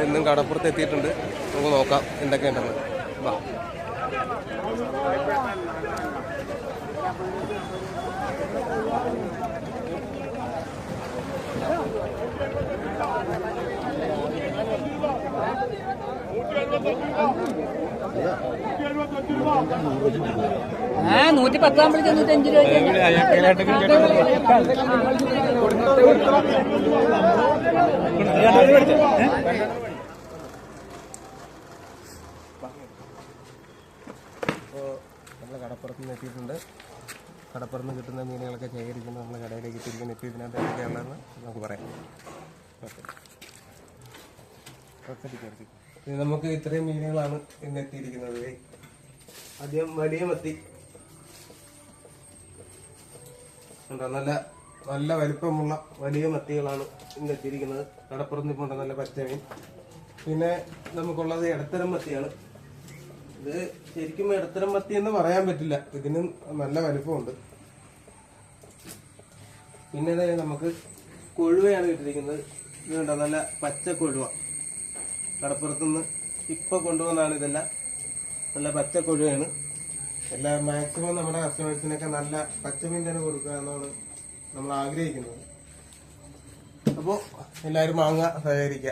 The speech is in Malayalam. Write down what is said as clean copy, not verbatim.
ഇന്നും കടപ്പുറത്ത് എത്തിയിട്ടുണ്ട്. നമുക്ക് നോക്കാം എന്തൊക്കെയുണ്ടെന്ന്. വാ. ആ 110 ആകുമ്പോഴേക്കും 105 നമ്മൾ കടപ്പുറത്ത് നിന്ന് എത്തിയിട്ടുണ്ട്. കടപ്പുറത്ത് നിന്ന് കിട്ടുന്ന മീനുകളൊക്കെ ശേഖരിക്കുന്നത് നമ്മൾ കടയിലേക്ക് എത്തിയിരിക്കുന്ന ഇതിനകത്ത് എന്തൊക്കെയാണെന്ന് നമുക്ക് പറയാം. ഇത് നമുക്ക് ഇത്രയും മീനുകളാണ് ഇന്ന് എത്തിയിരിക്കുന്നത്. ആദ്യം വലിയ മത്തി ഉണ്ടോ, നല്ല നല്ല വലിപ്പമുള്ള വലിയ മത്തികളാണ് ഇന്ന് എത്തിയിരിക്കുന്നത്. കടപ്പുറത്ത് നിൽപ്പുണ്ട് നല്ല പച്ചമീൻ. പിന്നെ നമുക്കുള്ളത് ഇടത്തരം മത്തിയാണ്. ഇത് ശരിക്കും ഇടത്തരം മത്തി എന്ന് പറയാൻ പറ്റില്ല, ഇതിന് നല്ല വലിപ്പമുണ്ട്. പിന്നെ നമുക്ക് കൊഴുവയാണ് കിട്ടിയിരിക്കുന്നത്. ഇതുണ്ടോ, നല്ല പച്ച കൊഴുവ. കടപ്പുറത്തുനിന്ന് ഇപ്പൊ കൊണ്ടുപോകുന്നതാണ് ഇതെല്ലാം. നല്ല പച്ച കൊഴുവയാണ്. മാക്സിമം നമ്മുടെ കസ്റ്റമേഴ്സിനൊക്കെ നല്ല പച്ചമീൻ തന്നെ കൊടുക്കുക എന്നാണ് നമ്മൾ ആഗ്രഹിക്കുന്നത്. അപ്പോൾ എല്ലാവരും വാങ്ങുക, സഹകരിക്കുക.